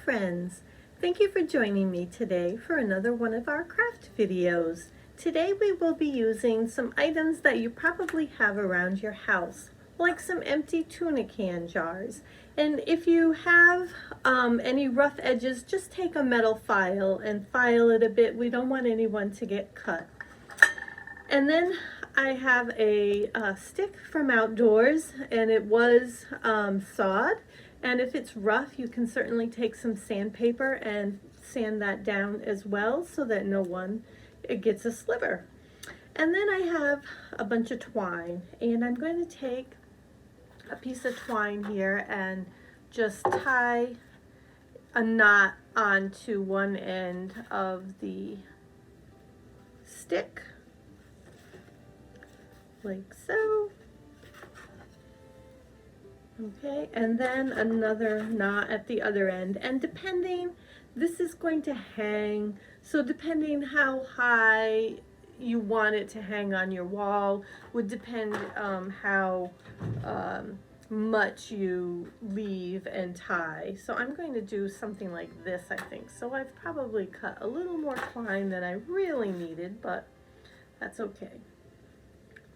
friends! Thank you for joining me today for another one of our craft videos. Today we will be using some items that you probably have around your house, like some empty tuna can jars. And if you have any rough edges, just take a metal file and file it a bit. We don't want anyone to get cut. And then I have a stick from outdoors, and it was sawed. And if it's rough, you can certainly take some sandpaper and sand that down as well so that it gets a sliver. And then I have a bunch of twine, and I'm going to take a piece of twine here and just tie a knot onto one end of the stick, like so. Okay, and then another knot at the other end, and this is going to hang, so depending how high you want it to hang on your wall would depend how much you leave and tie. So I'm going to do something like this, I think. So I've probably cut a little more twine than I really needed, but that's okay.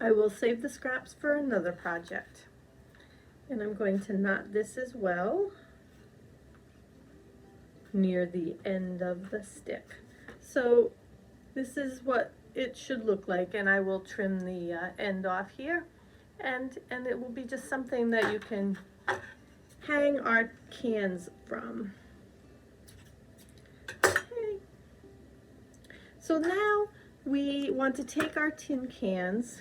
I will save the scraps for another project. And I'm going to knot this as well near the end of the stick. So this is what it should look like, and I will trim the end off here, and it will be just something that you can hang our cans from. Okay. So now we want to take our tin cans,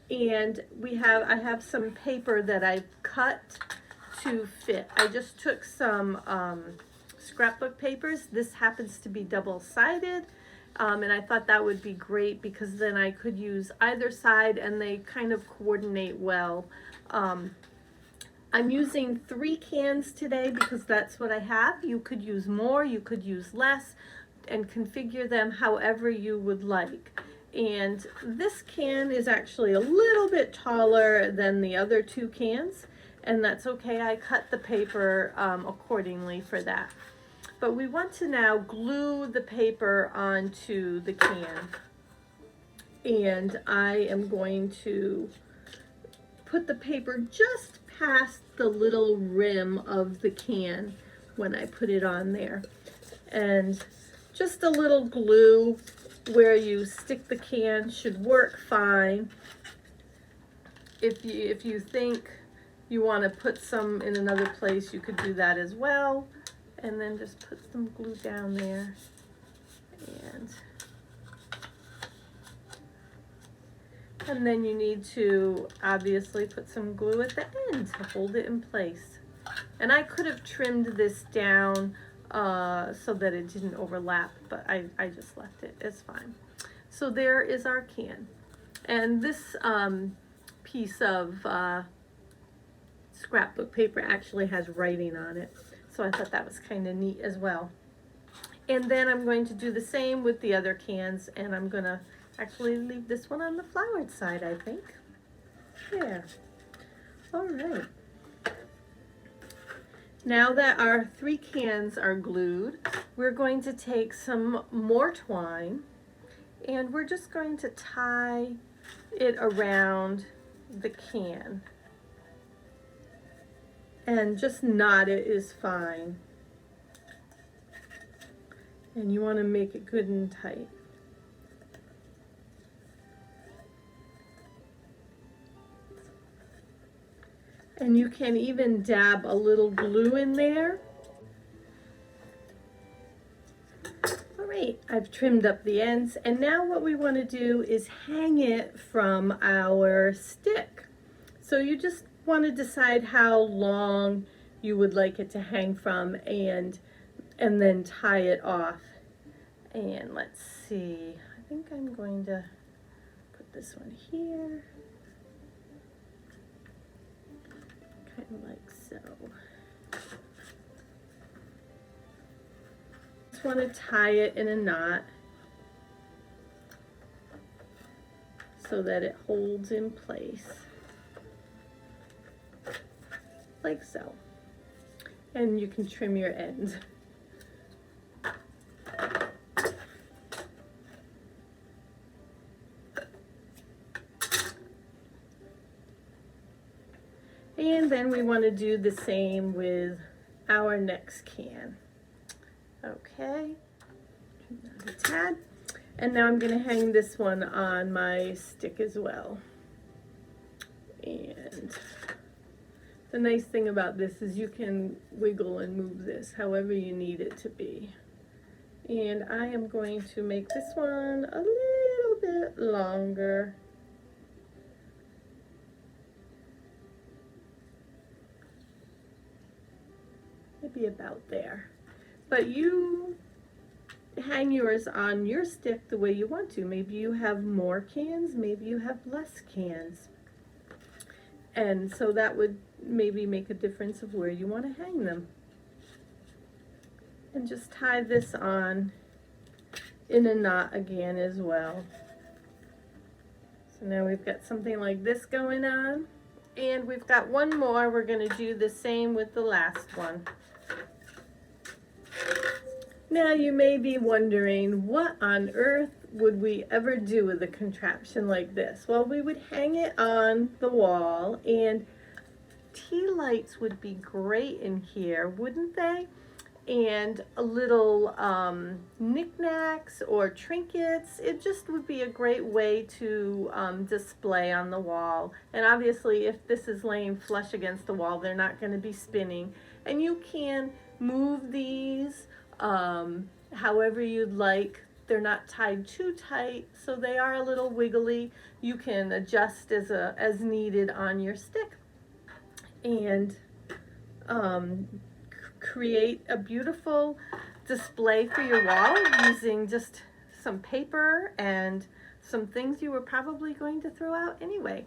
and I have some paper that I've cut to fit. I just took some scrapbook papers. This happens to be double-sided, and I thought that would be great because then I could use either side and they kind of coordinate well. I'm using 3 cans today because that's what I have. You could use more, you could use less, and configure them however you would like. And this can is actually a little bit taller than the other 2 cans, and that's okay. I cut the paper accordingly for that. But we want to now glue the paper onto the can. And I am going to put the paper just past the little rim of the can when I put it on there. And just a little glue where you stick the can should work fine. If you think you want to put some in another place, you could do that as well. And then just put some glue down there. And then you need to obviously put some glue at the end to hold it in place. And I could have trimmed this down so that it didn't overlap, but I just left it. It's fine. So there is our can. And this piece of scrapbook paper actually has writing on it. So I thought that was kind of neat as well. And then I'm going to do the same with the other cans, and I'm going to actually leave this one on the flowered side, I think. There. All right. Now that our 3 cans are glued, we're going to take some more twine, and we're just going to tie it around the can. And just knot it is fine. And you want to make it good and tight. And you can even dab a little glue in there. All right, I've trimmed up the ends, and now what we want to do is hang it from our stick. So you just want to decide how long you would like it to hang from, and then tie it off. And let's see, I think I'm going to put this one here. Kind of like so. Just want to tie it in a knot so that it holds in place, like so. and you can trim your ends. And then we want to do the same with our next can. Okay, trim that a tad. And now I'm going to hang this one on my stick as well. And the nice thing about this is you can wiggle and move this however you need it to be. And I am going to make this one a little bit longer. Maybe about there. But you hang yours on your stick the way you want to. Maybe you have more cans, maybe you have less cans. And so that would maybe make a difference of where you want to hang them. And just tie this on in a knot again as well. So now we've got something like this going on. And we've got one more. We're going to do the same with the last one. Now you may be wondering, what on earth would we ever do with a contraption like this? Well, we would hang it on the wall, and tea lights would be great in here, wouldn't they? And a little knickknacks or trinkets. It just would be a great way to display on the wall. And obviously, if this is laying flush against the wall, they're not going to be spinning. And you can move these however you'd like. They're not tied too tight, so they are a little wiggly. You can adjust as needed on your stick, and create a beautiful display for your wall using just some paper and some things you were probably going to throw out anyway.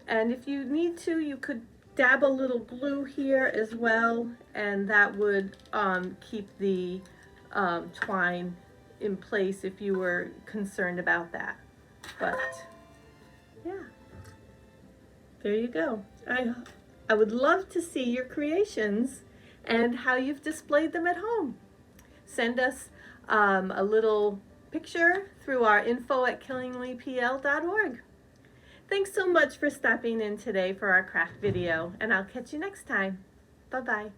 And if you need to, you could dab a little glue here as well, and that would keep the twine in place if you were concerned about that. But yeah, there you go. I would love to see your creations and how you've displayed them at home. Send us a little picture through our info@killinglypl.org. Thanks so much for stopping in today for our craft video, and I'll catch you next time. Bye-bye.